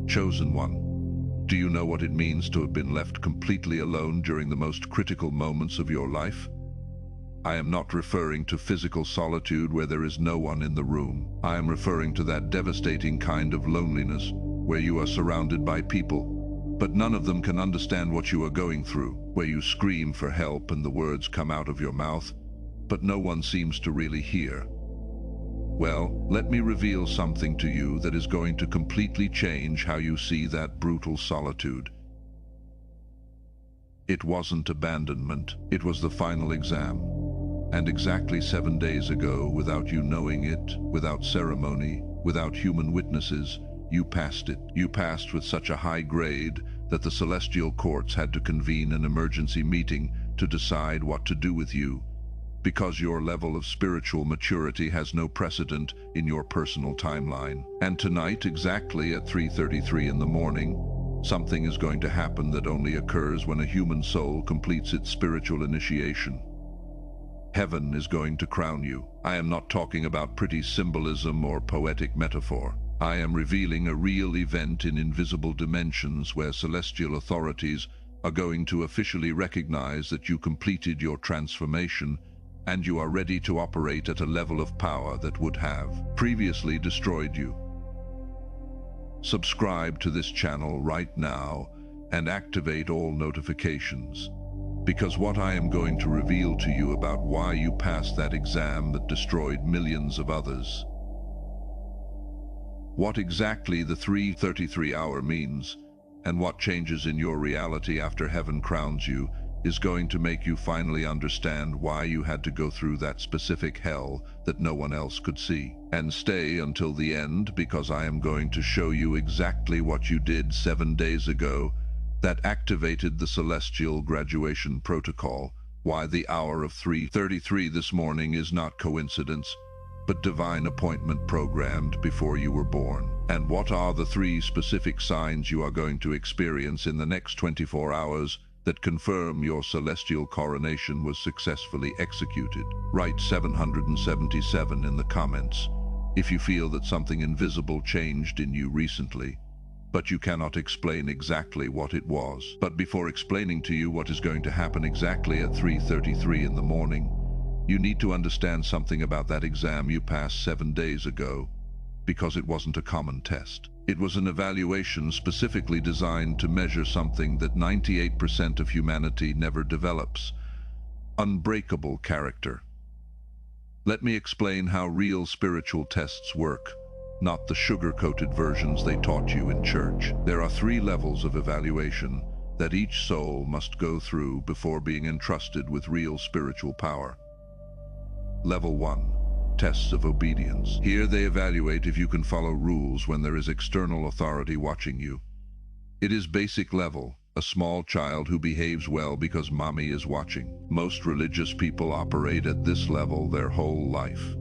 Chosen one, do you know what it means to have been left completely alone during the most critical moments of your life? I am not referring to physical solitude where there is no one in the room. I am referring to that devastating kind of loneliness where you are surrounded by people, but none of them can understand what you are going through, where you scream for help and the words come out of your mouth, but no one seems to really hear. Well, let me reveal something to you that is going to completely change how you see that brutal solitude. It wasn't abandonment, it was the final exam. And exactly 7 days ago, without you knowing it, without ceremony, without human witnesses, you passed it. You passed with such a high grade that the celestial courts had to convene an emergency meeting to decide what to do with you, because your level of spiritual maturity has no precedent in your personal timeline. And tonight, exactly at 3:33 in the morning, something is going to happen that only occurs when a human soul completes its spiritual initiation. Heaven is going to crown you. I am not talking about pretty symbolism or poetic metaphor. I am revealing a real event in invisible dimensions where celestial authorities are going to officially recognize that you completed your transformation and you are ready to operate at a level of power that would have previously destroyed you. Subscribe to this channel right now and activate all notifications, because what I am going to reveal to you about why you passed that exam that destroyed millions of others. What exactly the 3:33 hour means, and what changes in your reality after heaven crowns you, is going to make you finally understand why you had to go through that specific hell that no one else could see. And stay until the end, because I am going to show you exactly what you did 7 days ago that activated the celestial graduation protocol, why the hour of 3:33 this morning is not coincidence, but divine appointment programmed before you were born. And what are the 3 specific signs you are going to experience in the next 24 hours that confirm your celestial coronation was successfully executed? Write 777 in the comments if you feel that something invisible changed in you recently, but you cannot explain exactly what it was. But before explaining to you what is going to happen exactly at 3:33 in the morning, you need to understand something about that exam you passed 7 days ago, because it wasn't a common test. It was an evaluation specifically designed to measure something that 98% of humanity never develops: unbreakable character. Let me explain how real spiritual tests work, not the sugar-coated versions they taught you in church. There are 3 levels of evaluation that each soul must go through before being entrusted with real spiritual power. Level 1. Tests of obedience. Here they evaluate if you can follow rules when there is external authority watching you. It is basic level, a small child who behaves well because mommy is watching. Most religious people operate at this level their whole life.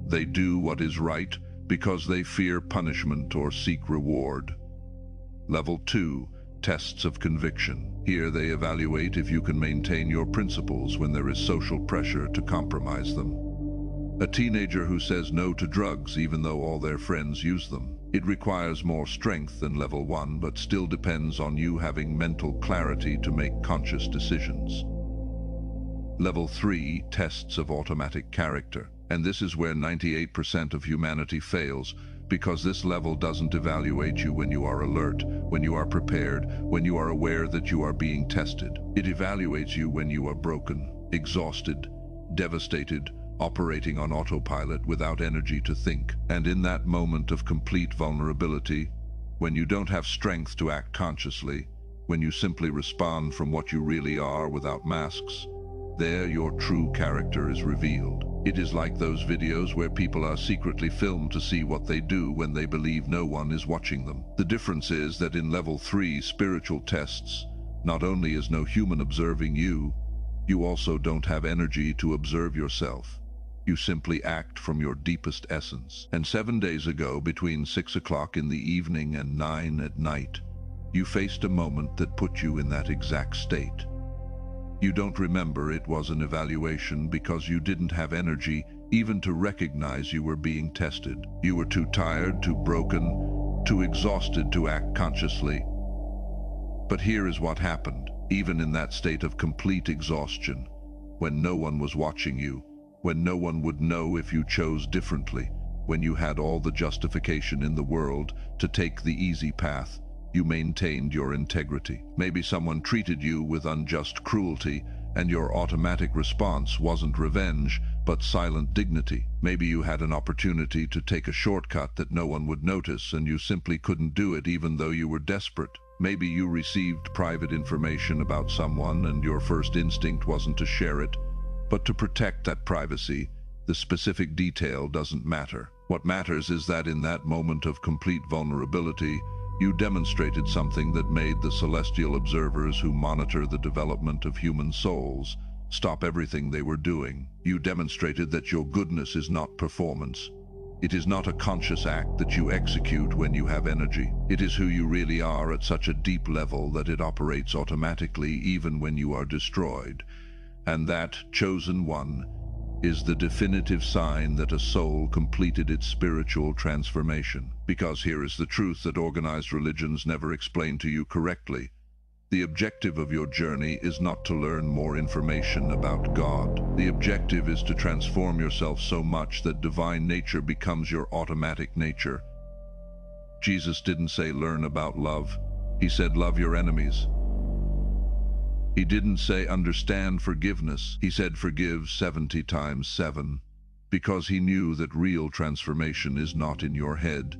They do what is right because they fear punishment or seek reward. Level 2. Tests of conviction. Here they evaluate if you can maintain your principles when there is social pressure to compromise them. A teenager who says no to drugs even though all their friends use them. It requires more strength than level 1, but still depends on you having mental clarity to make conscious decisions. Level 3. Tests of automatic character. And this is where 98% of humanity fails, because this level doesn't evaluate you when you are alert, when you are prepared, when you are aware that you are being tested. It evaluates you when you are broken, exhausted, devastated, operating on autopilot without energy to think. And in that moment of complete vulnerability, when you don't have strength to act consciously, when you simply respond from what you really are without masks, there your true character is revealed. It is like those videos where people are secretly filmed to see what they do when they believe no one is watching them. The difference is that in level 3 spiritual tests, not only is no human observing you, you also don't have energy to observe yourself. You simply act from your deepest essence. And 7 days ago, between 6 o'clock in the evening and 9 at night, you faced a moment that put you in that exact state. You don't remember it was an evaluation because you didn't have energy even to recognize you were being tested. You were too tired, too broken, too exhausted to act consciously. But here is what happened, even in that state of complete exhaustion, when no one was watching you, when no one would know if you chose differently, when you had all the justification in the world to take the easy path, you maintained your integrity. Maybe someone treated you with unjust cruelty, and your automatic response wasn't revenge, but silent dignity. Maybe you had an opportunity to take a shortcut that no one would notice, and you simply couldn't do it even though you were desperate. Maybe you received private information about someone, and your first instinct wasn't to share it, but to protect that privacy. The specific detail doesn't matter. What matters is that in that moment of complete vulnerability, you demonstrated something that made the celestial observers who monitor the development of human souls stop everything they were doing. You demonstrated that your goodness is not performance. It is not a conscious act that you execute when you have energy. It is who you really are at such a deep level that it operates automatically even when you are destroyed. And that, chosen one, is the definitive sign that a soul completed its spiritual transformation. Because here is the truth that organized religions never explain to you correctly. The objective of your journey is not to learn more information about God. The objective is to transform yourself so much that divine nature becomes your automatic nature. Jesus didn't say learn about love. He said love your enemies. He didn't say understand forgiveness. He said forgive 70 times 7. Because he knew that real transformation is not in your head.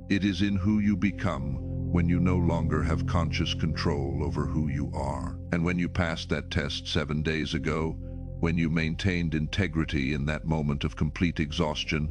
It is in who you become when you no longer have conscious control over who you are. And when you passed that test 7 days ago, when you maintained integrity in that moment of complete exhaustion,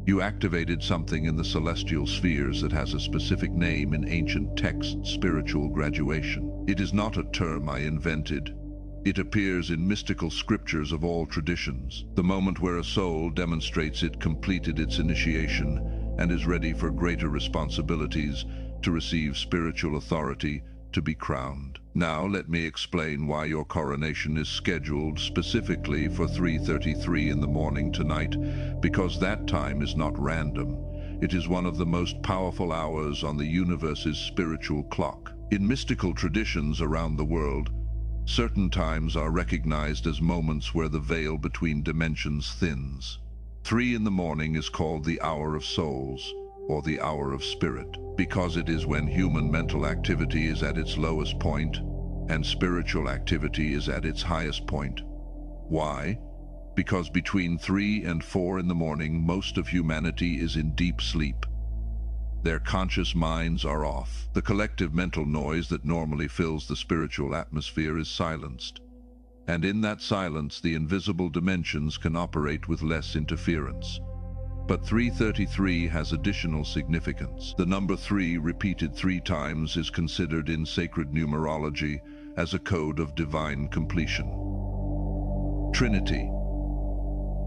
you activated something in the celestial spheres that has a specific name in ancient texts: spiritual graduation. It is not a term I invented. It appears in mystical scriptures of all traditions. The moment where a soul demonstrates it completed its initiation and is ready for greater responsibilities, to receive spiritual authority, to be crowned. Now let me explain why your coronation is scheduled specifically for 3:33 in the morning tonight, because that time is not random. It is one of the most powerful hours on the universe's spiritual clock. In mystical traditions around the world, certain times are recognized as moments where the veil between dimensions thins. 3 in the morning is called the hour of souls, or the hour of spirit, because it is when human mental activity is at its lowest point and spiritual activity is at its highest point. Why? Because between 3 and 4 in the morning, most of humanity is in deep sleep. Their conscious minds are off. The collective mental noise that normally fills the spiritual atmosphere is silenced. And in that silence, the invisible dimensions can operate with less interference. But 3:33 has additional significance. The number 3 repeated 3 times is considered in sacred numerology as a code of divine completion. Trinity.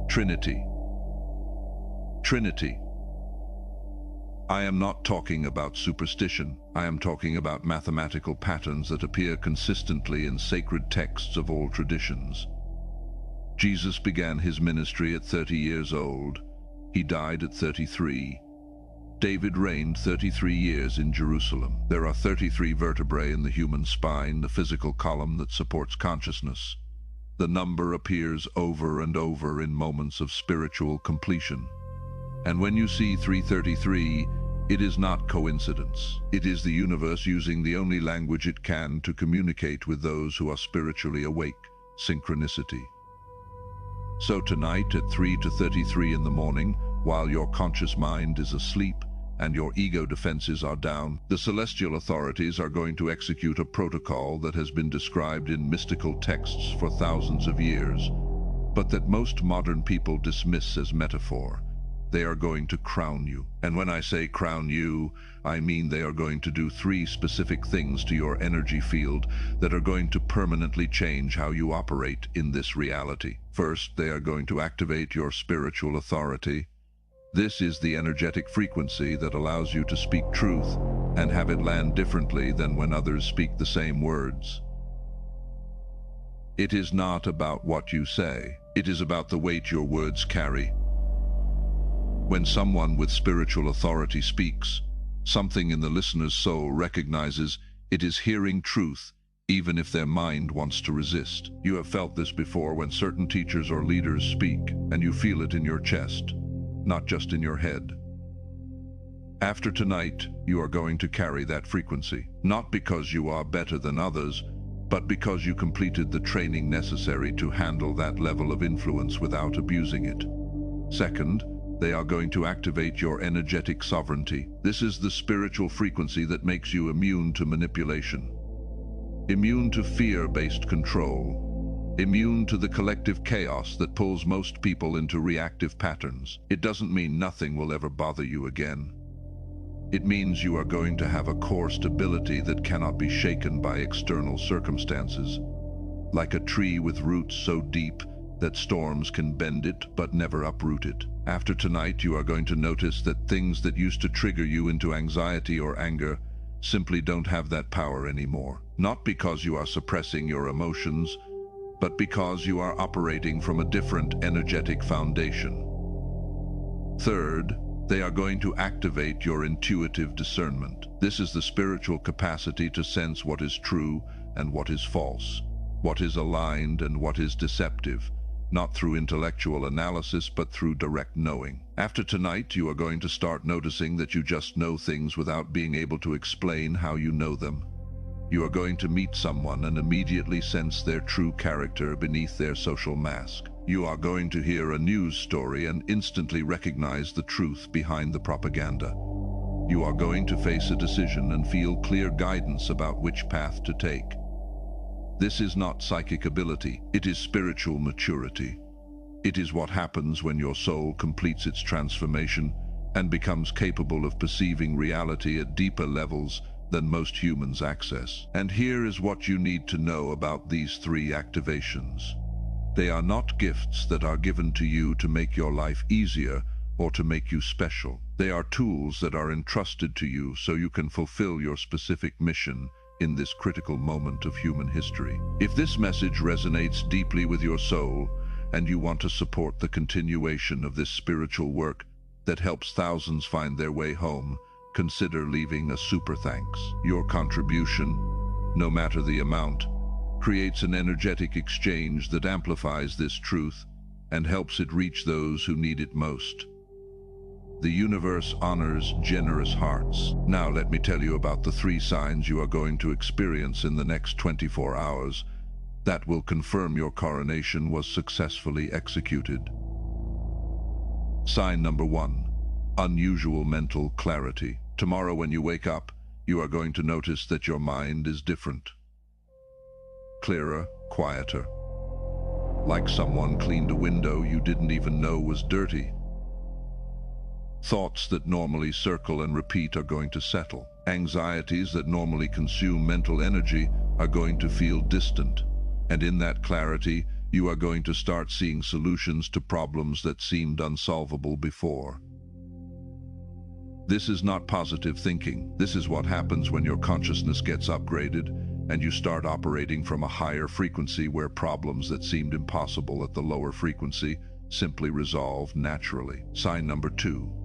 Trinity. Trinity. I am not talking about superstition. I am talking about mathematical patterns that appear consistently in sacred texts of all traditions. Jesus began his ministry at 30 years old. He died at 33. David reigned 33 years in Jerusalem. There are 33 vertebrae in the human spine, the physical column that supports consciousness. The number appears over and over in moments of spiritual completion. And when you see 3:33, it is not coincidence. It is the universe using the only language it can to communicate with those who are spiritually awake: synchronicity. So tonight at 3:33 in the morning, while your conscious mind is asleep and your ego defenses are down, the celestial authorities are going to execute a protocol that has been described in mystical texts for thousands of years, but that most modern people dismiss as metaphor. They are going to crown you. And when I say crown you, I mean they are going to do 3 specific things to your energy field that are going to permanently change how you operate in this reality. First, they are going to activate your spiritual authority. This is the energetic frequency that allows you to speak truth and have it land differently than when others speak the same words. It is not about what you say. It is about the weight your words carry. When someone with spiritual authority speaks, Something in the listener's soul recognizes it is hearing truth, even if their mind wants to resist. You have felt this before when certain teachers or leaders speak, and you feel it in your chest, not just in your head. After tonight, you are going to carry that frequency, not because you are better than others, but because you completed the training necessary to handle that level of influence without abusing it. Second, they are going to activate your energetic sovereignty. This is the spiritual frequency that makes you immune to manipulation, immune to fear-based control, immune to the collective chaos that pulls most people into reactive patterns. It doesn't mean nothing will ever bother you again. It means you are going to have a core stability that cannot be shaken by external circumstances, like a tree with roots so deep that storms can bend it but never uproot it. After tonight, you are going to notice that things that used to trigger you into anxiety or anger simply don't have that power anymore. Not because you are suppressing your emotions, but because you are operating from a different energetic foundation. Third, they are going to activate your intuitive discernment. This is the spiritual capacity to sense what is true and what is false, what is aligned and what is deceptive, not through intellectual analysis but through direct knowing. After tonight, you are going to start noticing that you just know things without being able to explain how you know them. You are going to meet someone and immediately sense their true character beneath their social mask. You are going to hear a news story and instantly recognize the truth behind the propaganda. You are going to face a decision and feel clear guidance about which path to take. This is not psychic ability, it is spiritual maturity. It is what happens when your soul completes its transformation and becomes capable of perceiving reality at deeper levels than most humans access. And here is what you need to know about these three activations. They are not gifts that are given to you to make your life easier or to make you special. They are tools that are entrusted to you so you can fulfill your specific mission in this critical moment of human history. If this message resonates deeply with your soul and you want to support the continuation of this spiritual work that helps thousands find their way home, consider leaving a super thanks. Your contribution, no matter the amount, creates an energetic exchange that amplifies this truth and helps it reach those who need it most. The universe honors generous hearts. Now let me tell you about the 3 signs you are going to experience in the next 24 hours that will confirm your coronation was successfully executed. Sign number 1. Unusual mental clarity. Tomorrow when you wake up, you are going to notice that your mind is different. Clearer, quieter. Like someone cleaned a window you didn't even know was dirty. Thoughts that normally circle and repeat are going to settle. Anxieties that normally consume mental energy are going to feel distant. And in that clarity, you are going to start seeing solutions to problems that seemed unsolvable before. This is not positive thinking. This is what happens when your consciousness gets upgraded and you start operating from a higher frequency where problems that seemed impossible at the lower frequency simply resolve naturally. Sign number 2.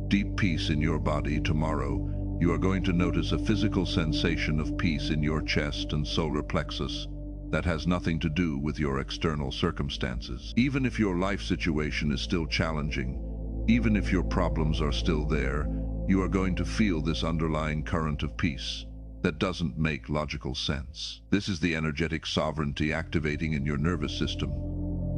Deep peace in your body. Tomorrow, you are going to notice a physical sensation of peace in your chest and solar plexus that has nothing to do with your external circumstances. Even if your life situation is still challenging, even if your problems are still there, you are going to feel this underlying current of peace that doesn't make logical sense. This is the energetic sovereignty activating in your nervous system.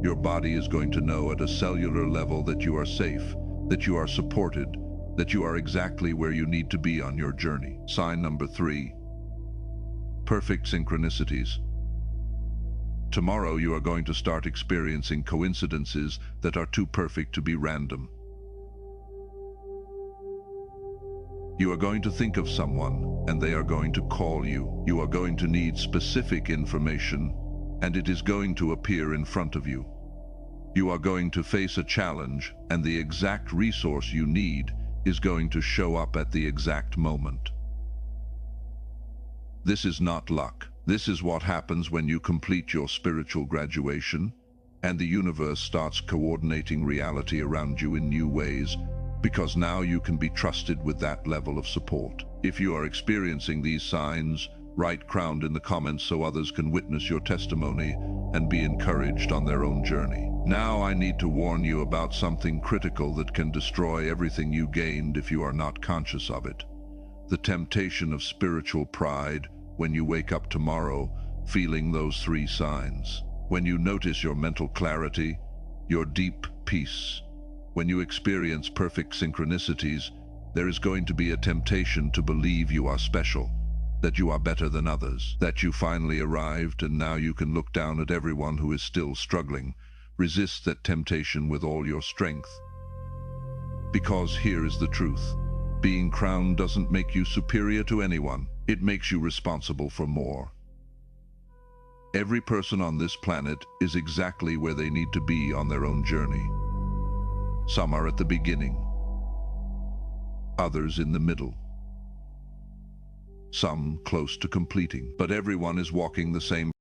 Your body is going to know at a cellular level that you are safe, that you are supported, that you are exactly where you need to be on your journey. Sign number 3. Perfect synchronicities. Tomorrow you are going to start experiencing coincidences that are too perfect to be random. You are going to think of someone, and they are going to call you. You are going to need specific information, and it is going to appear in front of you. You are going to face a challenge, and the exact resource you need is going to show up at the exact moment. This is not luck. This is what happens when you complete your spiritual graduation, and the universe starts coordinating reality around you in new ways, because now you can be trusted with that level of support. If you are experiencing these signs, write crowned in the comments so others can witness your testimony and be encouraged on their own journey. Now I need to warn you about something critical that can destroy everything you gained if you are not conscious of it. The temptation of spiritual pride when you wake up tomorrow feeling those 3 signs. When you notice your mental clarity, your deep peace, when you experience perfect synchronicities, there is going to be a temptation to believe you are special, that you are better than others, that you finally arrived and now you can look down at everyone who is still struggling. Resist that temptation with all your strength. Because here is the truth. Being crowned doesn't make you superior to anyone. It makes you responsible for more. Every person on this planet is exactly where they need to be on their own journey. Some are at the beginning, others in the middle, some close to completing, but everyone is walking the same